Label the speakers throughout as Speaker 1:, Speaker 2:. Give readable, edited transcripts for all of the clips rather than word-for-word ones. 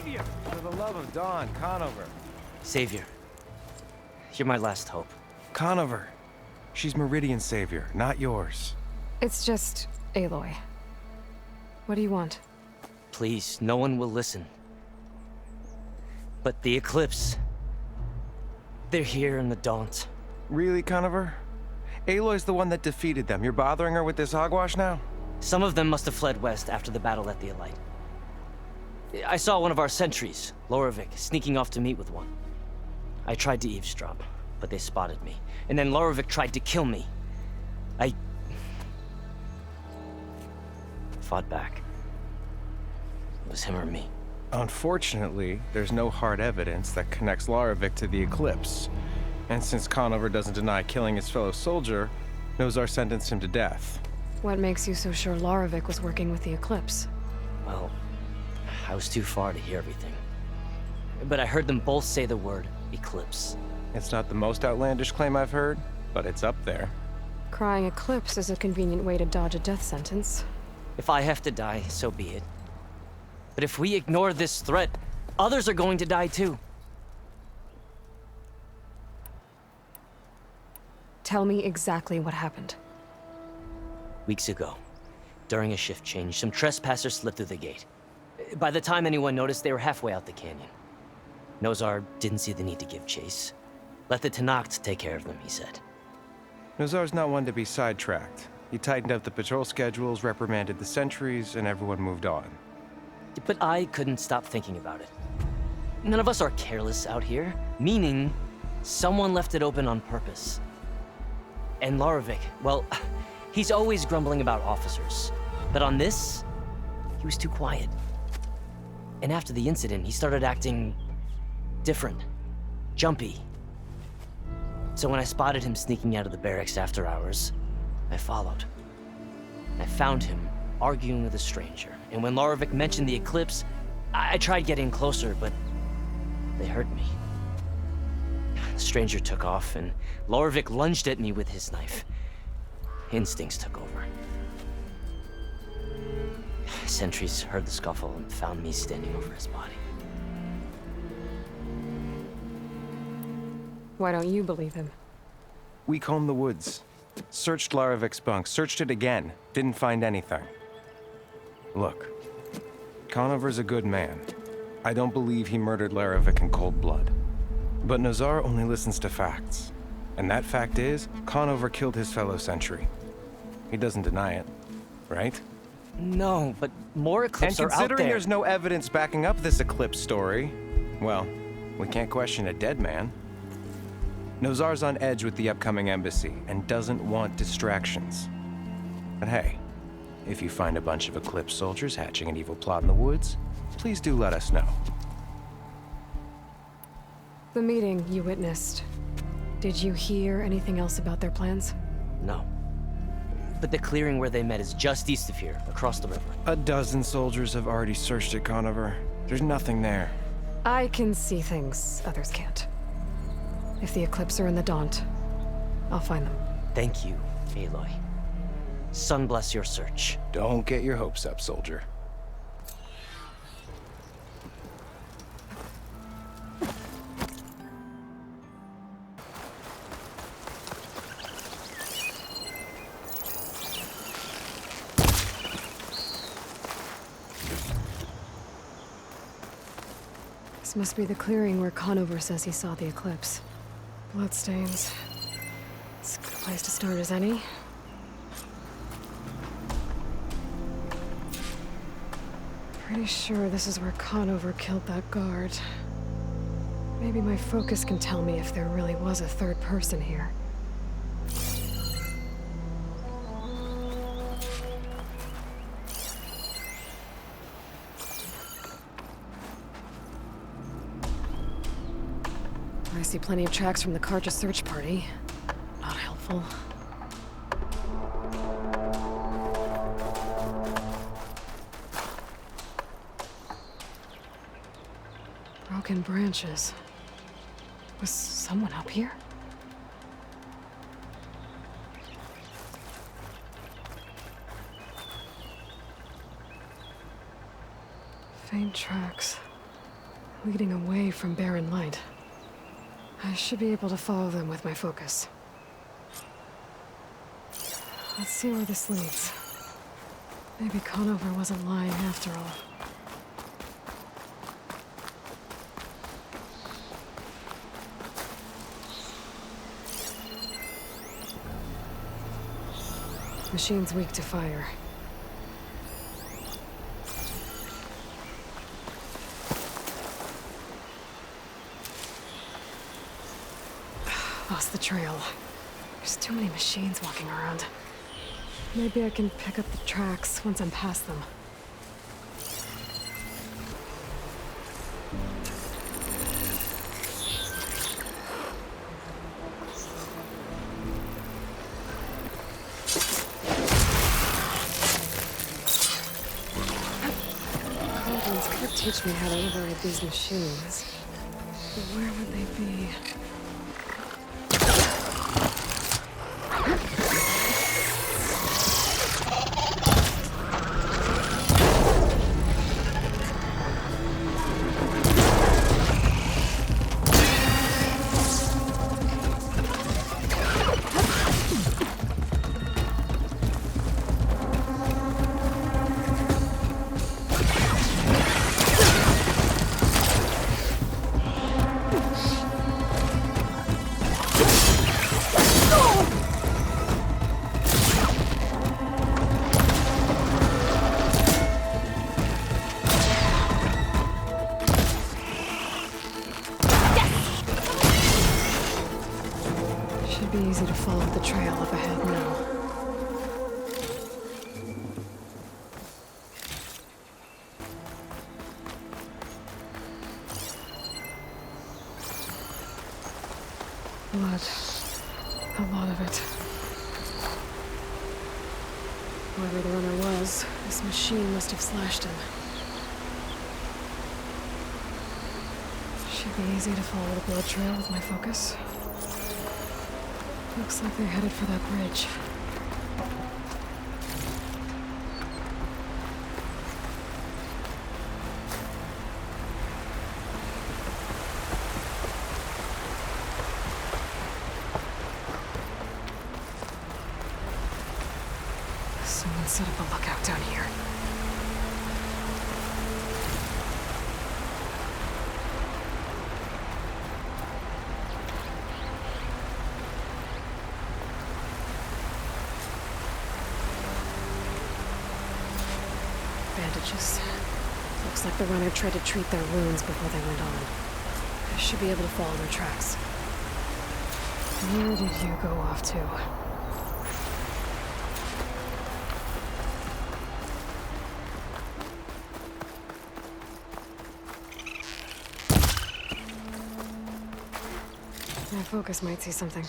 Speaker 1: savior!
Speaker 2: For the love of Dawn, Conover.
Speaker 3: Savior. You're my last hope.
Speaker 2: Conover. She's Meridian's savior, not yours.
Speaker 4: It's just Aloy. What do you want?
Speaker 3: Please, no one will listen. But the Eclipse... they're here in the Daunt.
Speaker 2: Really, Conover? Aloy's the one that defeated them. You're bothering her with this hogwash now?
Speaker 3: Some of them must have fled west after the battle at the Elite. I saw one of our sentries, Lorovic, sneaking off to meet with one. I tried to eavesdrop, but they spotted me. And then Lorovic tried to kill me. I... fought back. It was him or me.
Speaker 2: Unfortunately, there's no hard evidence that connects Lorovic to the Eclipse. And since Conover doesn't deny killing his fellow soldier, Nozar sentenced him to death.
Speaker 4: What makes you so sure Lorovic was working with the Eclipse?
Speaker 3: Well, I was too far to hear everything. But I heard them both say the word Eclipse.
Speaker 2: It's not the most outlandish claim I've heard, but it's up there.
Speaker 4: Crying Eclipse is a convenient way to dodge a death sentence.
Speaker 3: If I have to die, so be it. But if we ignore this threat, others are going to die too.
Speaker 4: Tell me exactly what happened.
Speaker 3: Weeks ago, during a shift change, some trespassers slipped through the gate. By the time anyone noticed, they were halfway out the canyon. Nozar didn't see the need to give chase. Let the Tenakth take care of them, he said.
Speaker 2: Nozar's not one to be sidetracked. He tightened up the patrol schedules, reprimanded the sentries, and everyone moved on.
Speaker 3: But I couldn't stop thinking about it. None of us are careless out here, meaning someone left it open on purpose. And Lorovic, well, he's always grumbling about officers. But on this, he was too quiet. And after the incident, he started acting different, jumpy. So when I spotted him sneaking out of the barracks after hours, I followed. I found him arguing with a stranger. And when Lorovic mentioned the Eclipse, I tried getting closer, but they heard me. The stranger took off, and Lorovic lunged at me with his knife. Instincts took over. Sentries heard the scuffle and found me standing over his body.
Speaker 4: Why don't you believe him?
Speaker 2: We combed the woods. Searched Larovic's bunk, searched it again. Didn't find anything. Look, Conover's a good man. I don't believe he murdered Larovic in cold blood. But Nozar only listens to facts. And that fact is, Conover killed his fellow sentry. He doesn't deny it, right?
Speaker 3: No, but more Eclipse are out there.
Speaker 2: And considering there's no evidence backing up this Eclipse story, well, we can't question a dead man. Nozar's on edge with the upcoming embassy and doesn't want distractions. But hey, if you find a bunch of Eclipse soldiers hatching an evil plot in the woods, please do let us know.
Speaker 4: The meeting you witnessed. Did you hear anything else about their plans?
Speaker 3: No. But the clearing where they met is just east of here, across the river.
Speaker 2: A dozen soldiers have already searched it, Conover. There's nothing there.
Speaker 4: I can see things others can't. If the Eclipse are in the Daunt, I'll find them.
Speaker 3: Thank you, Aloy. Sun bless your search.
Speaker 2: Don't get your hopes up, soldier.
Speaker 4: This must be the clearing where Conover says he saw the Eclipse. Bloodstains. It's a good place to start as any. Pretty sure this is where Conover killed that guard. Maybe my focus can tell me if there really was a third person here. I see plenty of tracks from the Karja search party. Not helpful. Broken branches. Was someone up here? Faint tracks. leading away from barren light. I should be able to follow them with my focus. Let's see where this leads. Maybe Conover wasn't lying after all. Machine's weak to fire. Lost the trail. There's too many machines walking around. Maybe I can pick up the tracks once I'm past them. Goblins could teach me how to override these machines. But where would they be? Should be easy to follow the trail up ahead now. Blood. A lot of it. Whoever the runner was, this machine must have slashed him. Should be easy to follow the blood trail with my focus. Looks like they're headed for that bridge. Someone set up a lookout down here. Bandages. Looks like the runner tried to treat their wounds before they went on. I should be able to follow their tracks. Where did you go off to? My focus might see something.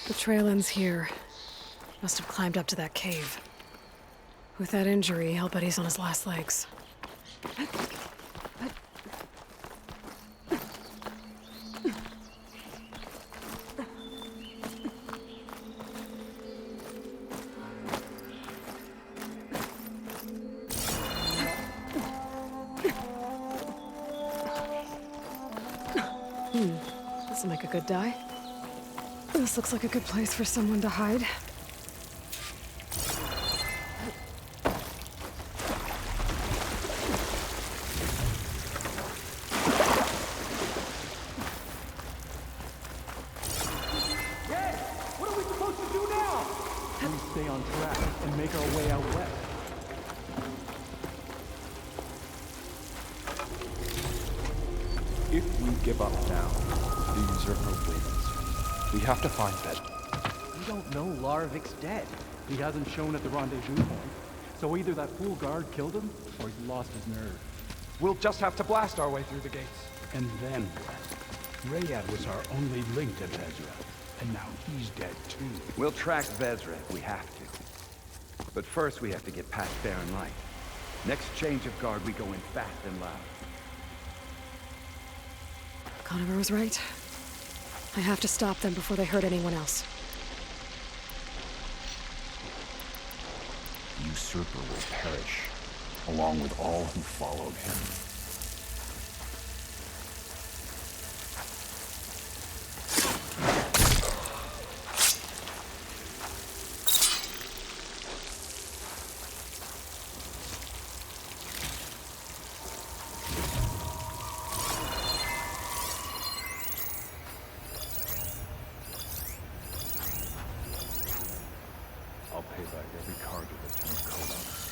Speaker 4: The trail ends here. Must have climbed up to that cave. With that injury, I'll bet he's on his last legs. This'll make a good dye. This looks like a good place for someone to hide.
Speaker 1: What are we supposed to do now? We stay on track and make our way out west.
Speaker 5: If we give up now, these are no wins. We have to find them.
Speaker 1: We don't know Larovik's dead. He hasn't shown at the rendezvous point. So either that fool guard killed him, or he lost his nerve.
Speaker 5: We'll just have to blast our way through the gates.
Speaker 6: And then what? Rayad was our only link to Vezra, and now he's dead too.
Speaker 5: We'll track Vezra if we have to. But first we have to get past Barren Light. Next change of guard, we go in fast and loud.
Speaker 4: Conover was right. I have to stop them before they hurt anyone else.
Speaker 6: The usurper will perish, along with all who followed him. I'll pay back every cargo that turned cold on us.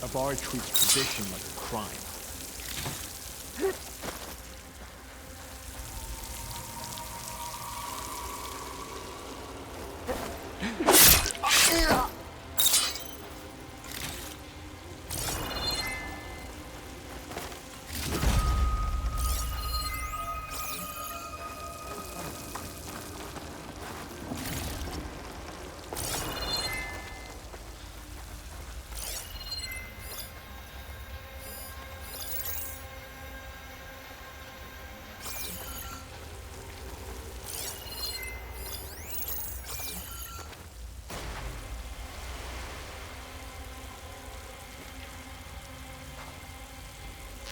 Speaker 6: Avari treats tradition like a crime.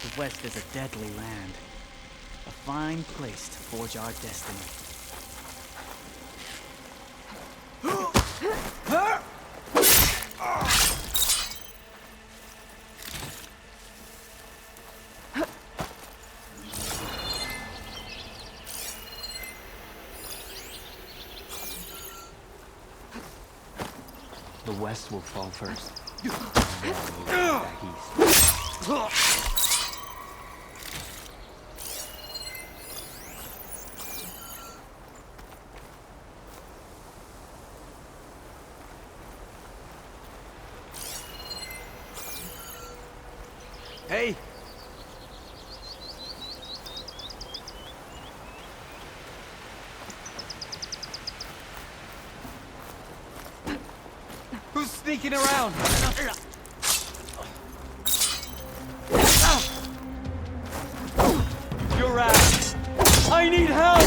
Speaker 7: The West is a deadly land. A fine place to forge our destiny. The West will fall first. Then we'll go back east. Hey! Who's sneaking around? You're out! I need help!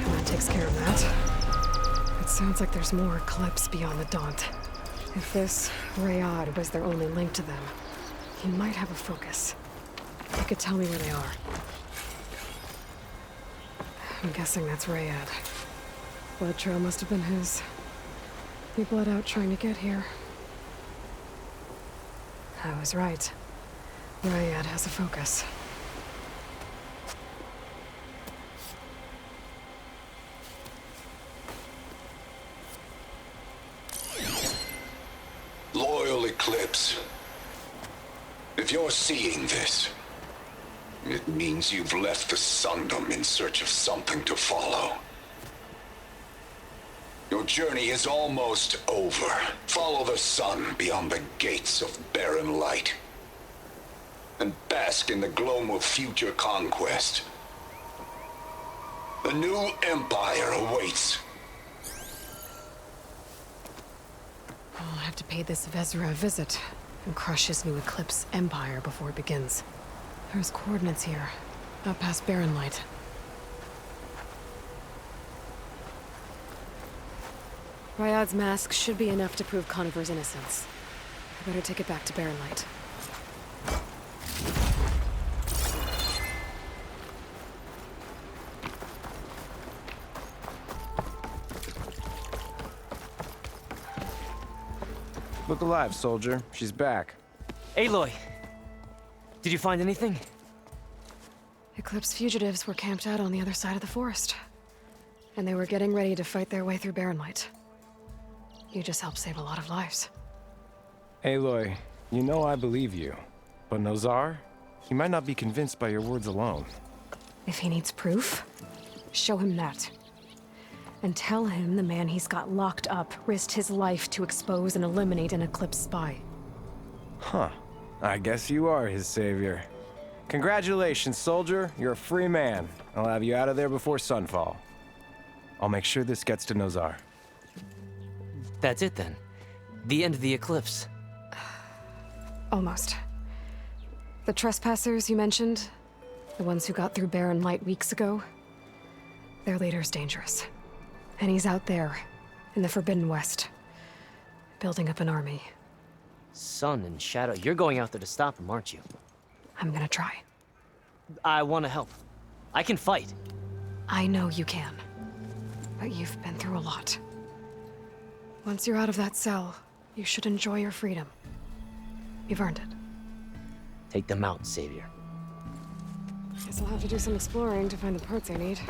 Speaker 4: That takes care of that. It sounds like there's more Eclipse beyond the Daunt. If this Rayad was their only link to them, he might have a focus. He could tell me where they are. I'm guessing that's Rayad. Blood trail must have been his. He bled out trying to get here. I was right. Rayad has a focus.
Speaker 8: Loyal Eclipse, if you're seeing this, it means you've left the Sundom in search of something to follow. Your journey is almost over. Follow the sun beyond the gates of barren light, and bask in the glow of future conquest. A new empire awaits.
Speaker 4: I'll have to pay this Vezra a visit and crush his new Eclipse empire before it begins. There's coordinates here, out past Barren Light. Ryad's mask should be enough to prove Conover's innocence. I better take it back to Barren Light.
Speaker 2: Look alive, soldier. She's back.
Speaker 3: Aloy! Did you find anything?
Speaker 4: Eclipse fugitives were camped out on the other side of the forest. and they were getting ready to fight their way through Barren Light. You just helped save a lot of lives.
Speaker 2: Aloy, you know I believe you. But Nozar? He might not be convinced by your words alone.
Speaker 4: If he needs proof, show him that. And tell him the man he's got locked up risked his life to expose and eliminate an Eclipse spy.
Speaker 2: Huh. I guess you are his savior. Congratulations, soldier. You're a free man. I'll have you out of there before sunfall. I'll make sure this gets to Nozar.
Speaker 3: That's it then. The end of the Eclipse.
Speaker 4: Almost. The trespassers you mentioned, the ones who got through Barren Light weeks ago, their leader's dangerous. And he's out there, in the Forbidden West, building up an army.
Speaker 3: Sun and Shadow, you're going out there to stop him, aren't you?
Speaker 4: I'm gonna try.
Speaker 3: I want to help. I can fight.
Speaker 4: I know you can. But you've been through a lot. Once you're out of that cell, you should enjoy your freedom. You've earned it.
Speaker 3: Take them out, Savior.
Speaker 4: Guess I'll have to do some exploring to find the parts I need.